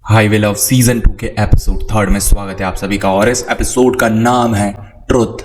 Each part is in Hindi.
हाई वे लव सीजन 2 के एपिसोड 3 में स्वागत है आप सभी का। और इस एपिसोड का नाम है ट्रुथ।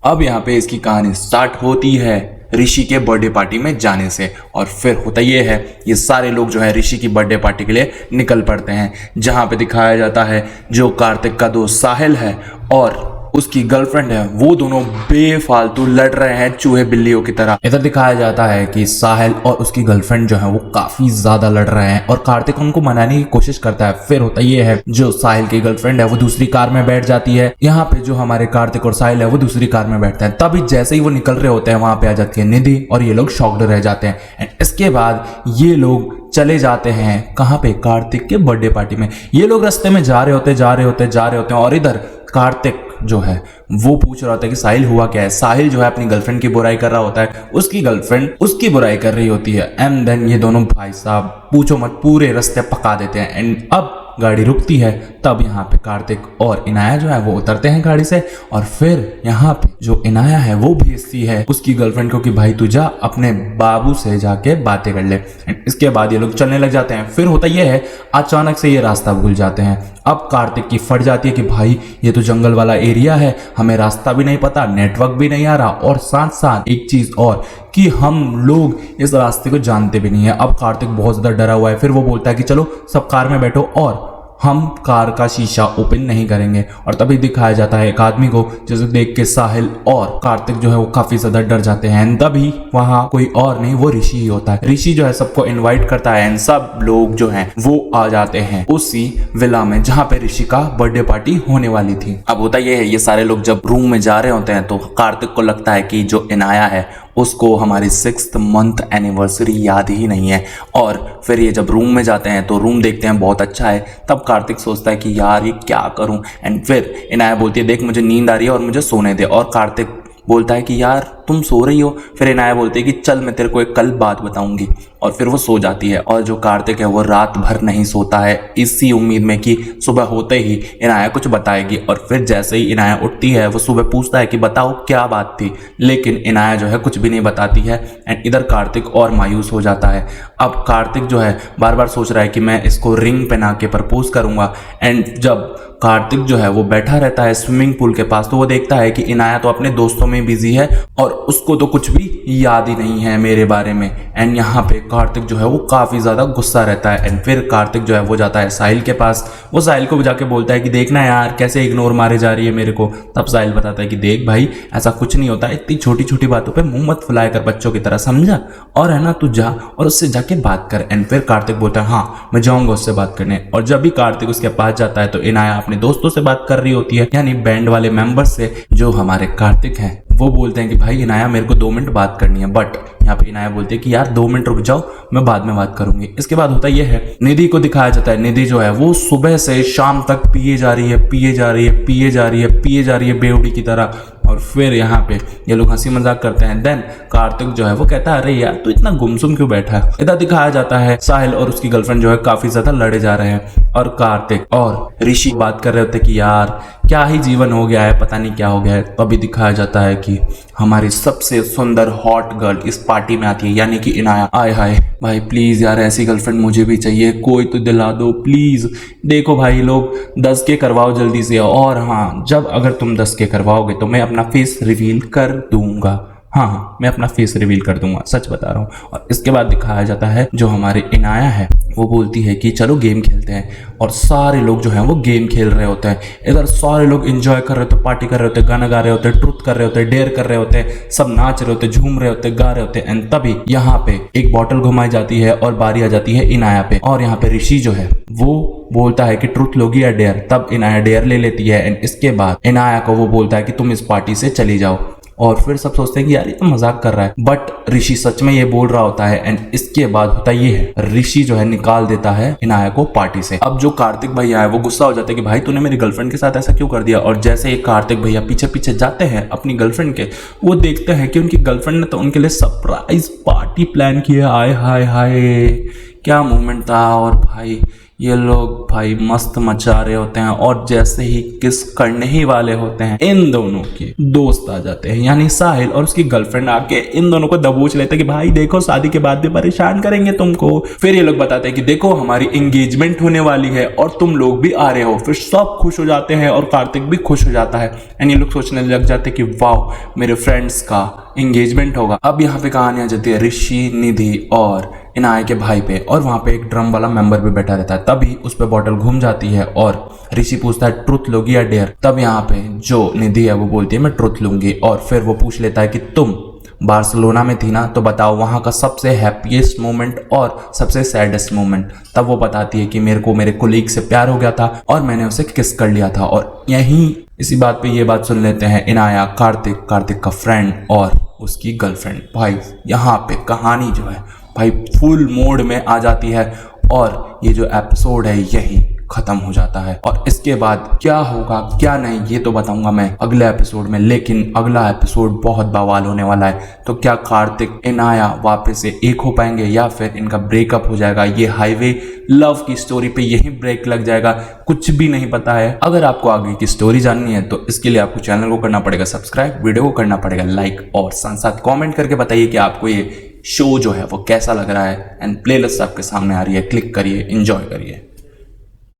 अब यहाँ पे इसकी कहानी स्टार्ट होती है ऋषि के बर्थडे पार्टी में जाने से, और फिर होता ये है ये सारे लोग जो है ऋषि की बर्थडे पार्टी के लिए निकल पड़ते हैं, जहाँ पे दिखाया जाता है जो कार्तिक का दोस्त साहिल है और उसकी गर्लफ्रेंड है वो दोनों बेफालतू लड़ रहे हैं चूहे बिल्लियों की तरह। इधर दिखाया जाता है कि साहिल और उसकी गर्लफ्रेंड जो है वो काफी ज्यादा लड़ रहे हैं और कार्तिक उनको मनाने की कोशिश करता है। फिर होता ये है जो साहिल की गर्लफ्रेंड है वो दूसरी कार में बैठ जाती है। यहाँ पे जो हमारे कार्तिक और साहिल है वो दूसरी कार में बैठते हैं। तभी जैसे ही वो निकल रहे होते हैं वहां पे आ जाती है निधि और ये लोग शॉक्ड रह जाते हैं। एंड इसके बाद ये लोग चले जाते हैं कहाँ पे, कार्तिक के बर्थडे पार्टी में। ये लोग रास्ते में जा रहे होते हैं और इधर कार्तिक जो है वो पूछ रहा होता है कि साहिल हुआ क्या है। साहिल जो है अपनी गर्लफ्रेंड की बुराई कर रहा होता है, उसकी गर्लफ्रेंड उसकी बुराई कर रही होती है। एंड देन ये दोनों भाई साहब पूछो मत पूरे रास्ते पका देते हैं। एंड अब गाड़ी रुकती है, तब यहाँ पे कार्तिक और इनाया जो है वो उतरते हैं गाड़ी से, और फिर यहाँ पे जो इनाया है वो भेजती है उसकी गर्लफ्रेंड को कि भाई तू जा अपने बाबू से जाके बातें कर ले। एंड इसके बाद ये लोग चलने लग जाते हैं। फिर होता ये है अचानक से ये रास्ता भूल जाते हैं। अब कार्तिक की फट जाती है कि भाई ये तो जंगल वाला एरिया है, हमें रास्ता भी नहीं पता, नेटवर्क भी नहीं आ रहा, और साथ साथ एक चीज और कि हम लोग इस रास्ते को जानते भी नहीं है। अब कार्तिक बहुत ज्यादा डरा हुआ है। फिर वो बोलता है कि चलो सब कार में बैठो और हम कार का शीशा ओपन नहीं करेंगे। और तभी दिखाया जाता है एक आदमी को, जिसे देख के साहिल और कार्तिक जो है वो काफी ज्यादा डर जाते हैं। तभी वहां कोई और नहीं वो ऋषि ही होता है। ऋषि जो है सबको इनवाइट करता है एंड सब लोग जो हैं वो आ जाते हैं उसी विला में जहाँ पे ऋषि का बर्थडे पार्टी होने वाली थी। अब होता ये है ये सारे लोग जब रूम में जा रहे होते हैं तो कार्तिक को लगता है कि जो इनाया है उसको हमारी 6th मंथ एनिवर्सरी याद ही नहीं है। और फिर ये जब रूम में जाते हैं तो रूम देखते हैं बहुत अच्छा है। तब कार्तिक सोचता है कि यार ये क्या करूं। एंड फिर इनाया बोलती है देख मुझे नींद आ रही है और मुझे सोने दे, और कार्तिक बोलता है कि यार तुम सो रही हो। फिर इनाया बोलती है कि चल मैं तेरे को एक कल बात बताऊंगी, और फिर वो सो जाती है। और जो कार्तिक है वो रात भर नहीं सोता है इसी उम्मीद में कि सुबह होते ही इनाया कुछ बताएगी। और फिर जैसे ही इनाया उठती है वो सुबह पूछता है कि बताओ क्या बात थी, लेकिन इनाया जो है कुछ भी नहीं बताती है। एंड इधर कार्तिक और मायूस हो जाता है। अब कार्तिक जो है बार बार सोच रहा है कि मैं इसको रिंग पहना के प्रपोज करूंगा। एंड जब कार्तिक जो है वो बैठा रहता है स्विमिंग पूल के पास तो वो देखता है कि इनाया तो अपने दोस्तों में बिजी है और उसको तो कुछ भी याद ही नहीं है मेरे बारे में। एंड यहाँ पे कार्तिक जो है वो काफी ज्यादा गुस्सा रहता है। एंड फिर कार्तिक जो है वो जाता है साहिल के पास। वो साहिल को जाके बोलता है कि देखना यार कैसे इग्नोर मारे जा रही है मेरे को। तब साहिल बताता है कि देख भाई ऐसा कुछ नहीं होता, इतनी छोटी छोटी बातों पे मुंह मत फुलाया कर बच्चों की तरह, समझा, और है ना तू जा और उससे जाके बात कर। एंड फिर कार्तिक बोलता है हाँ मैं जाऊंगा उससे बात करने। और जब भी कार्तिक उसके पास जाता है तो इनाया अपने दोस्तों से बात कर रही होती है, यानी बैंड वाले मेंबर्स से जो हमारे कार्तिक हैं। वो बोलते हैं कि भाई इनाया मेरे को 2 मिनट बात करनी है, बट यहाँ पे इनाया बोलती है कि यार 2 मिनट रुक जाओ मैं बाद में बात करूंगी। इसके बाद होता यह है निधि को दिखाया जाता है। निधि जो है वो सुबह से शाम तक पिए जा रही है बेवड़ी की तरह। और फिर यहाँ पे ये लोग हंसी मजाक करते हैं। देन कार्तिक जो है वो कहता है अरे यार तू इतना गुमसुम क्यों बैठा है। इधर दिखाया जाता है साहिल और उसकी गर्लफ्रेंड जो है काफी ज्यादा लड़े जा रहे हैं, और कार्तिक और ऋषि बात कर रहे होते कि यार क्या ही जीवन हो गया है, पता नहीं क्या हो गया है। तभी दिखाया जाता है कि हमारी सबसे सुंदर हॉट गर्ल इस पार्टी में आती है, यानी कि इनाया। आय हाय भाई प्लीज यार ऐसी गर्लफ्रेंड मुझे भी चाहिए, कोई तो दिला दो प्लीज। देखो भाई लोग 10 के करवाओ जल्दी से, और हाँ जब अगर तुम 10 के करवाओगे तो मैं अपना फेस रिवील कर दूंगा। हाँ मैं अपना फेस रिवील कर दूंगा, सच बता रहा हूँ। और इसके बाद दिखाया जाता है जो हमारी इनाया है वो बोलती है कि चलो गेम खेलते हैं, और सारे लोग जो हैं वो गेम खेल रहे होते हैं। इधर सारे लोग एंजॉय कर रहे होते, पार्टी कर रहे होते, गाना गा रहे होते, ट्रुथ कर रहे होते, डेयर कर रहे होते, सब नाच रहे होते, झूम रहे होते, गा रहे होते। एंड तभी यहाँ पे एक बॉटल घुमाई जाती है और बारी आ जाती है इनाया पे, और यहाँ पे ऋषि जो है वो बोलता है कि ट्रुथ लोगी या डेयर। तब इनाया डेयर ले लेती है। एंड इसके बाद इनाया को वो बोलता है कि तुम इस पार्टी से चली जाओ। और फिर सब सोचते हैं कि यार ये तो मजाक कर रहा है, बट ऋषि सच में ये बोल रहा होता है। एंड इसके बाद होता ये है ऋषि जो है निकाल देता है इनाया को पार्टी से। अब जो कार्तिक भैया है वो गुस्सा हो जाते हैं कि भाई तूने मेरी गर्लफ्रेंड के साथ ऐसा क्यों कर दिया। और जैसे ही कार्तिक भैया पीछे पीछे जाते हैं अपनी गर्लफ्रेंड के, वो देखते हैं कि उनकी गर्लफ्रेंड ने तो उनके लिए सरप्राइज पार्टी प्लान की है। आय हाय हाय क्या मोमेंट था। और भाई ये लोग भाई मस्त मचा रहे होते हैं और जैसे ही किस करने ही वाले होते हैं इन दोनों के दोस्त आ जाते हैं, यानी साहिल और उसकी गर्लफ्रेंड आके इन दोनों को दबोच लेते हैं कि भाई देखो शादी के बाद भी परेशान करेंगे तुमको। फिर ये लोग बताते हैं कि देखो हमारी एंगेजमेंट होने वाली है और तुम लोग भी आ रहे हो। फिर सब खुश हो जाते हैं और कार्तिक भी खुश हो जाता है एंड ये लोग सोचने लग जाते हैं कि वाह मेरे फ्रेंड्स का एंगेजमेंट होगा। अब यहाँ पे कहानी आ जाती है ऋषि, निधि और इनाया के भाई पे, और वहां पे एक ड्रम वाला मेंबर भी बैठा रहता है। तभी उस पे बॉटल घूम जाती है और ऋषि पूछता है ट्रुथ लोगी या डेयर। तब यहाँ पे जो निधि है वो बोलती है मैं ट्रुथ लूंगी, और फिर वो पूछ लेता है कि तुम बार्सिलोना में थी ना, तो बताओ वहां का सबसे हैप्पीएस्ट मोमेंट और सबसे सैडेस्ट मोमेंट। तब वो बताती है कि मेरे को मेरे कोलीग से प्यार हो गया था और मैंने उसे किस कर लिया था। और यहीं इसी बात पे ये बात सुन लेते हैं इनाया, कार्तिक का फ्रेंड और उसकी गर्लफ्रेंड। भाई यहाँ पे कहानी जो है भाई फुल मोड में आ जाती है और ये जो एपिसोड है यही खत्म हो जाता है। और इसके बाद क्या होगा क्या नहीं ये तो बताऊंगा मैं अगले एपिसोड में, लेकिन अगला एपिसोड बहुत बवाल होने वाला है। तो क्या कार्तिक इनाया वापस से एक हो पाएंगे या फिर इनका ब्रेकअप हो जाएगा? ये हाईवे लव की स्टोरी पे यही ब्रेक लग जाएगा, कुछ भी नहीं पता है। अगर आपको आगे की स्टोरी जाननी है तो इसके लिए आपको चैनल को करना पड़ेगा सब्सक्राइब, वीडियो को करना पड़ेगा लाइक, और साथ साथ कॉमेंट करके बताइए कि आपको ये शो जो है वो कैसा लग रहा है। एंड प्लेलिस्ट आपके सामने आ रही है, क्लिक करिए, एंजॉय करिए।